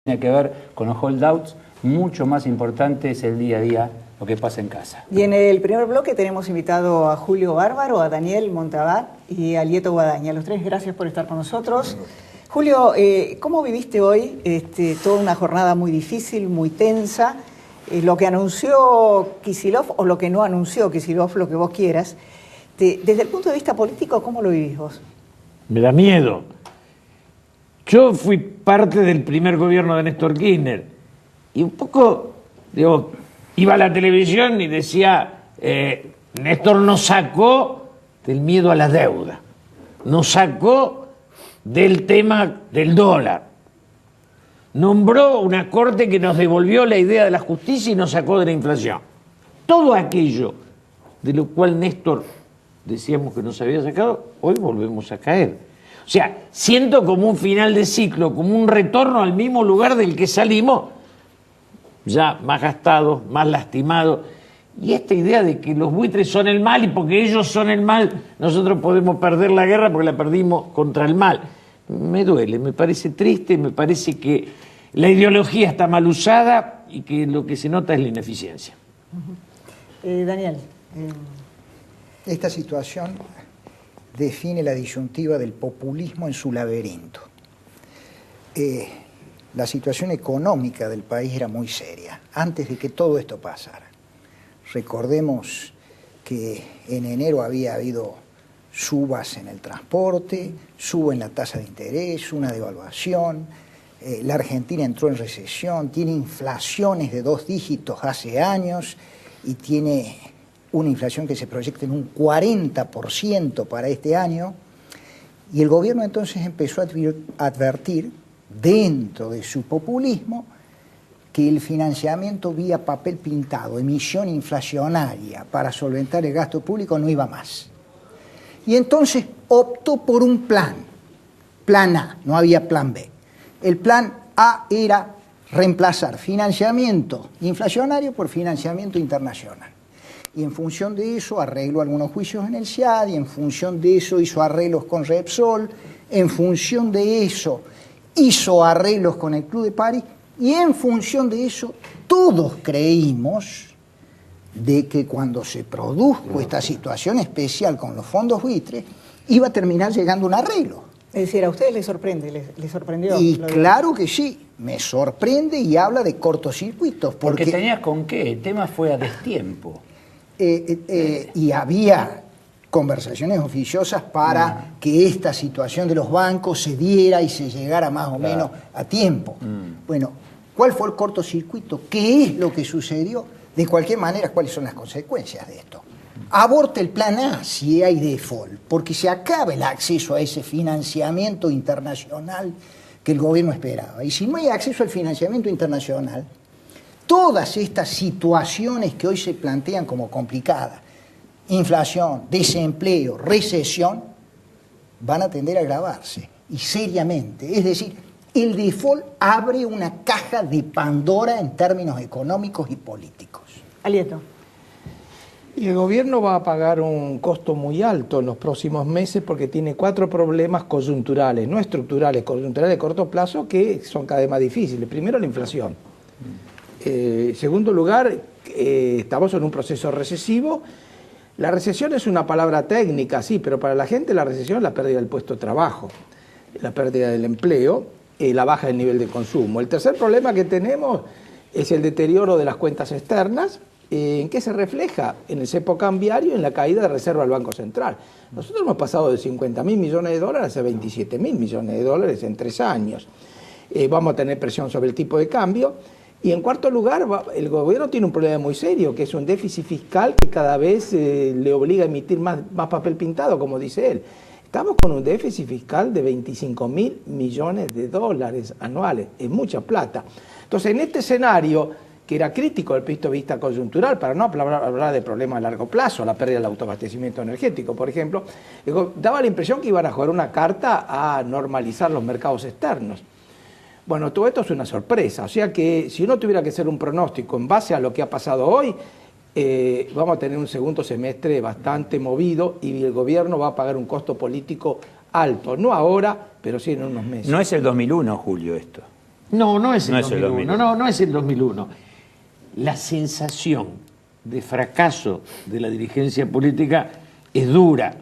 tiene que ver con los holdouts, mucho más importante es el día a día, lo que pasa en casa. Y en el primer bloque tenemos invitado a Julio Bárbaro, a Daniel Montabat y a Lieto Guadaña. Los tres, gracias por estar con nosotros. Julio, ¿cómo viviste hoy toda una jornada muy difícil, muy tensa? Lo que anunció Kicillof o lo que no anunció Kicillof, lo que vos quieras. Desde el punto de vista político, ¿cómo lo vivís vos? Me da miedo. Yo fui parte del primer gobierno de Néstor Kirchner y un poco, digo, iba a la televisión y decía, Néstor nos sacó del miedo a la deuda, nos sacó del tema del dólar, nombró una corte que nos devolvió la idea de la justicia y nos sacó de la inflación. Todo aquello de lo cual Néstor decíamos que nos había sacado, hoy volvemos a caer. O sea, siento como un final de ciclo, como un retorno al mismo lugar del que salimos, ya más gastados, más lastimados. Y esta idea de que los buitres son el mal y porque ellos son el mal, nosotros podemos perder la guerra porque la perdimos contra el mal. Me duele, me parece triste, me parece que la ideología está mal usada y que lo que se nota es la ineficiencia. Daniel. Esta situación define la disyuntiva del populismo en su laberinto. La situación económica del país era muy seria antes de que todo esto pasara. Recordemos que en enero había habido subas en el transporte, suba en la tasa de interés, una devaluación, la Argentina entró en recesión, tiene inflaciones de 2 dígitos hace años y tiene una inflación que se proyecta en un 40% para este año, y el gobierno entonces empezó a advertir, dentro de su populismo, que el financiamiento vía papel pintado, emisión inflacionaria para solventar el gasto público no iba más. Y entonces optó por un plan A, no había plan B. El plan A era reemplazar financiamiento inflacionario por financiamiento internacional. Y en función de eso arregló algunos juicios en el SEAD, y en función de eso hizo arreglos con Repsol, en función de eso hizo arreglos con el Club de París, y en función de eso todos creímos de que cuando se produjo esta situación especial con los fondos buitres, iba a terminar llegando un arreglo. Es decir, ¿a ustedes les sorprende? ¿Les sorprendió? Y claro que sí, me sorprende y habla de cortocircuitos. Porque tenías con qué, el tema fue a destiempo. Y había conversaciones oficiosas para que esta situación de los bancos se diera y se llegara más o menos a tiempo. Bueno, ¿cuál fue el cortocircuito? ¿Qué es lo que sucedió? De cualquier manera, ¿cuáles son las consecuencias de esto? Aborta el plan A si hay default, porque se acaba el acceso a ese financiamiento internacional que el gobierno esperaba. Y si no hay acceso al financiamiento internacional, todas estas situaciones que hoy se plantean como complicadas, inflación, desempleo, recesión, van a tender a agravarse, y seriamente. Es decir, el default abre una caja de Pandora en términos económicos y políticos. Alieto. Y el gobierno va a pagar un costo muy alto en los próximos meses porque tiene 4 problemas coyunturales, no estructurales, coyunturales de corto plazo, que son cada vez más difíciles. Primero, la inflación. En segundo lugar, estamos en un proceso recesivo. La recesión es una palabra técnica, sí, pero para la gente la recesión es la pérdida del puesto de trabajo, la pérdida del empleo, la baja del nivel de consumo. El tercer problema que tenemos es el deterioro de las cuentas externas. ¿En qué se refleja? En el cepo cambiario y en la caída de reserva del Banco Central. Nosotros hemos pasado de 50.000 millones de dólares a 27.000 millones de dólares en 3 años. Vamos a tener presión sobre el tipo de cambio. Y en cuarto lugar, el gobierno tiene un problema muy serio, que es un déficit fiscal que cada vez le obliga a emitir más papel pintado, como dice él. Estamos con un déficit fiscal de 25.000 millones de dólares anuales, es mucha plata. Entonces, en este escenario, que era crítico desde el punto de vista coyuntural, para no hablar de problemas a largo plazo, la pérdida del autoabastecimiento energético, por ejemplo, daba la impresión que iban a jugar una carta a normalizar los mercados externos. Bueno, todo esto es una sorpresa, o sea que si uno tuviera que hacer un pronóstico en base a lo que ha pasado hoy, vamos a tener un segundo semestre bastante movido y el gobierno va a pagar un costo político alto, no ahora, pero sí en unos meses. No es el 2001, Julio, esto. No, no es el No es el 2001. 2001. No es el 2001. La sensación de fracaso de la dirigencia política es dura.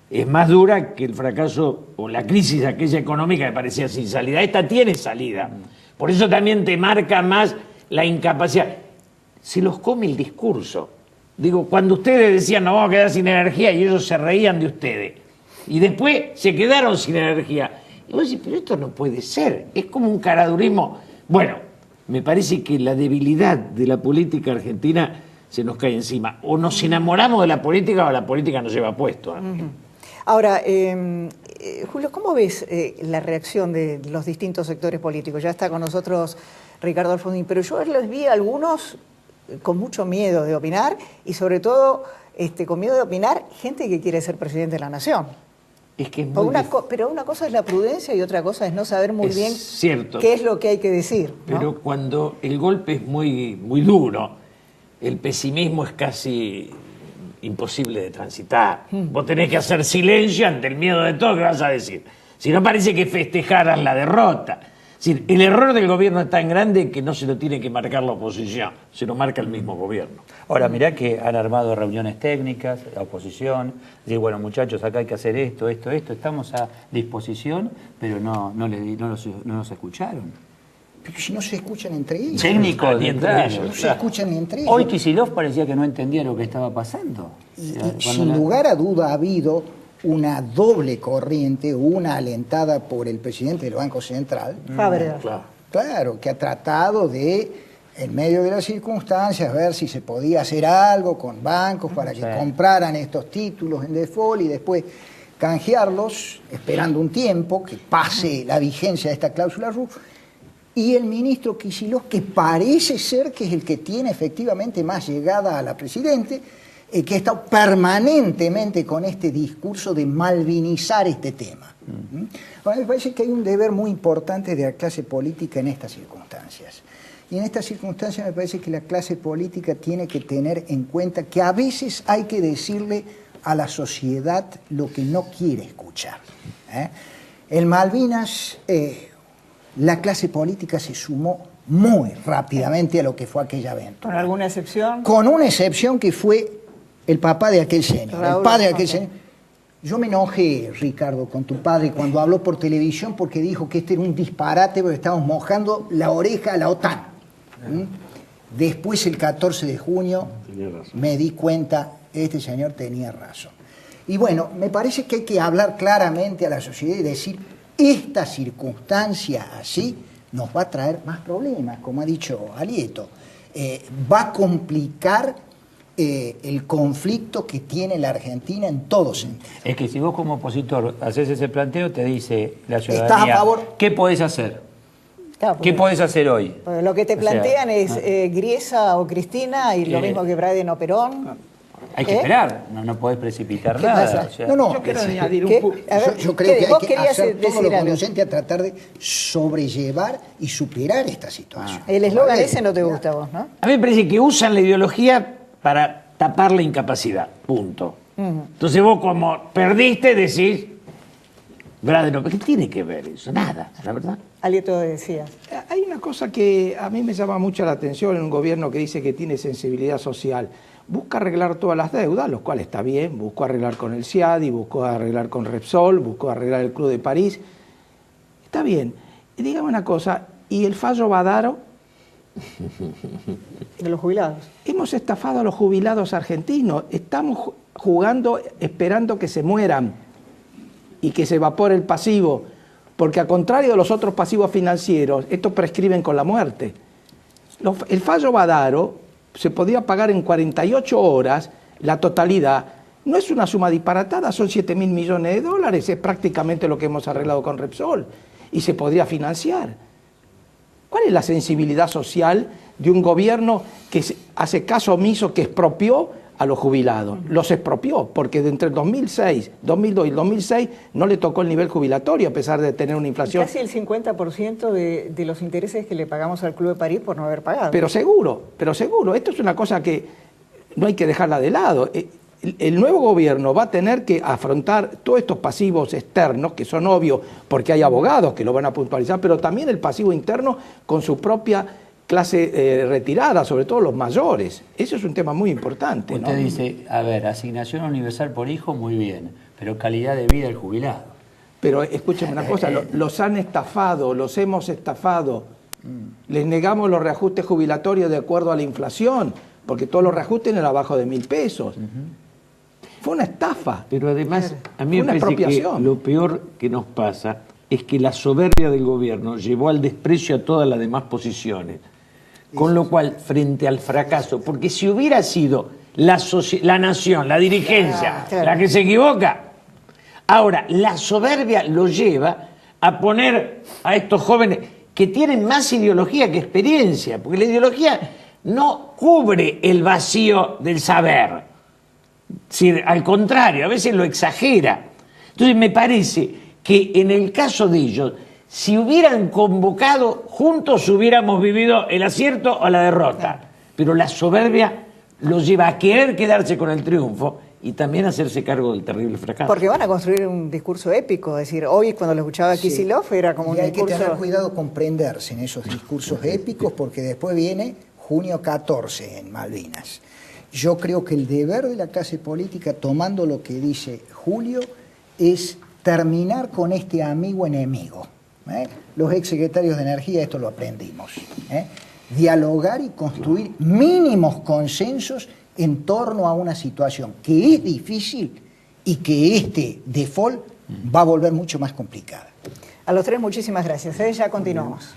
Es más dura que el fracaso o la crisis aquella económica que parecía sin salida. Esta tiene salida. Por eso también te marca más la incapacidad. Se los come el discurso. Digo, cuando ustedes decían nos vamos a quedar sin energía y ellos se reían de ustedes. Y después se quedaron sin energía. Y vos decís, pero esto no puede ser. Es como un caradurismo. Bueno, me parece que la debilidad de la política argentina se nos cae encima. O nos enamoramos de la política o la política nos lleva puesto. Ahora, Julio, ¿cómo ves la reacción de los distintos sectores políticos? Ya está con nosotros Ricardo Alfonsín, pero yo les vi a algunos con mucho miedo de opinar y sobre todo con miedo de opinar gente que quiere ser presidente de la nación. Es que es muy Pero una cosa es la prudencia y otra cosa es no saber muy Es bien cierto. qué es lo que hay que decir, ¿no? Pero cuando el golpe es muy, muy duro, el pesimismo es casi imposible de transitar. Vos tenés que hacer silencio ante el miedo de todo que vas a decir. Si no, parece que festejaras la derrota. Es decir, el error del gobierno es tan grande que no se lo tiene que marcar la oposición, se lo marca el mismo gobierno. Ahora, mirá que han armado reuniones técnicas, la oposición, decir, bueno, muchachos, acá hay que hacer esto, estamos a disposición, pero no nos escucharon. Pero si no se escuchan entre ellos. Técnicos, Ni entre claro, ellos. No se claro. escuchan ni entre ellos. Hoy Kicillof parecía que no entendía lo que estaba pasando. Y Cuando sin la- lugar a duda ha habido una doble corriente, una alentada por el presidente del Banco Central, Fábregas. claro, que ha tratado de, en medio de las circunstancias, ver si se podía hacer algo con bancos para que Sí. compraran estos títulos en default y después canjearlos, esperando un tiempo que pase la vigencia de esta cláusula RUF. Y el ministro Kicillof, que parece ser que es el que tiene efectivamente más llegada a la Presidente, que ha estado permanentemente con este discurso de malvinizar este tema. Ahora, me parece que hay un deber muy importante de la clase política en estas circunstancias. Y en estas circunstancias me parece que la clase política tiene que tener en cuenta que a veces hay que decirle a la sociedad lo que no quiere escuchar. En Malvinas, la clase política se sumó muy rápidamente a lo que fue aquella aventura. ¿Con alguna excepción? Con una excepción que fue el papá de aquel señor, Raúl el padre de aquel Alfonsín. señor. Yo me enojé, Ricardo, con tu padre cuando habló por televisión porque dijo que este era un disparate porque estábamos mojando la oreja a la OTAN. Después, el 14 de junio, me di cuenta, este señor tenía razón. Y bueno, me parece que hay que hablar claramente a la sociedad y decir, esta circunstancia así nos va a traer más problemas, como ha dicho Alieto. Va a complicar el conflicto que tiene la Argentina en todo sentido. Es que si vos como opositor haces ese planteo, te dice la ¿Estás ciudadanía, a favor? ¿qué podés hacer? Claro, ¿Qué porque- podés hacer hoy? porque lo que te O sea, plantean es Griesa o Cristina y lo mismo que Braden o Perón. Hay que esperar, no podés precipitar ¿Qué nada. pasa? o sea, Yo quiero añadir ¿Qué? un punto. A ver, Yo creo que hay vos que querías hacer todo decir lo algo. conducente a tratar de sobrellevar y superar esta situación. El eslogan ¿Vale? ese no te gusta a vos, ¿no? A mí me parece que usan la ideología para tapar la incapacidad, punto. Entonces vos como perdiste decís, Braden, ¿qué tiene que ver eso? Nada, la verdad. Alieto decía. Hay una cosa que a mí me llama mucho la atención en un gobierno que dice que tiene sensibilidad social. Busca arreglar todas las deudas, lo cual está bien. Buscó arreglar con el CIADI, buscó arreglar con Repsol, buscó arreglar el Club de París. Está bien. Y dígame una cosa, ¿y el fallo Badaro? De los jubilados. Hemos estafado a los jubilados argentinos. Estamos jugando esperando que se mueran y que se evapore el pasivo. Porque a contrario de los otros pasivos financieros, estos prescriben con la muerte. El fallo Badaro se podía pagar en 48 horas la totalidad. No es una suma disparatada, son 7.000 millones de dólares, es prácticamente lo que hemos arreglado con Repsol. Y se podría financiar. ¿Cuál es la sensibilidad social de un gobierno que hace caso omiso, que expropió a los jubilados? Los expropió, porque de entre el 2006, 2002 y el 2006 no le tocó el nivel jubilatorio, a pesar de tener una inflación. Casi el 50% de los intereses que le pagamos al Club de París por no haber pagado. Pero seguro, esto es una cosa que no hay que dejarla de lado. el nuevo gobierno va a tener que afrontar todos estos pasivos externos, que son obvios porque hay abogados que lo van a puntualizar, pero también el pasivo interno con su propia clase retirada, sobre todo los mayores. Eso es un tema muy importante, Usted ¿no? dice, a ver, asignación universal por hijo, muy bien, pero calidad de vida del jubilado. Pero escúcheme una cosa, los han estafado, los hemos estafado. Les negamos los reajustes jubilatorios de acuerdo a la inflación, porque todos los reajustes eran abajo de 1.000 pesos. Fue una estafa. Pero además, a mí Fue me una parece que expropiación. lo peor que nos pasa es que la soberbia del gobierno llevó al desprecio a todas las demás posiciones. Con lo cual, frente al fracaso, porque si hubiera sido la nación, la dirigencia, Claro. la que se equivoca, ahora la soberbia lo lleva a poner a estos jóvenes que tienen más ideología que experiencia, porque la ideología no cubre el vacío del saber. Sí, al contrario, a veces lo exagera. Entonces me parece que en el caso de ellos, si hubieran convocado, juntos hubiéramos vivido el acierto o la derrota. Pero la soberbia los lleva a querer quedarse con el triunfo y también a hacerse cargo del terrible fracaso. Porque van a construir un discurso épico, es decir, hoy cuando lo escuchaba Kicillof era como un Y hay que discurso... tener cuidado con prenderse en esos discursos épicos, porque después viene junio 14 en Malvinas. Yo creo que el deber de la clase política, tomando lo que dice Julio, es terminar con este amigo enemigo. Los exsecretarios de Energía esto lo aprendimos. Dialogar y construir mínimos consensos en torno a una situación que es difícil y que este default va a volver mucho más complicada. A los tres muchísimas gracias. Ya continuamos.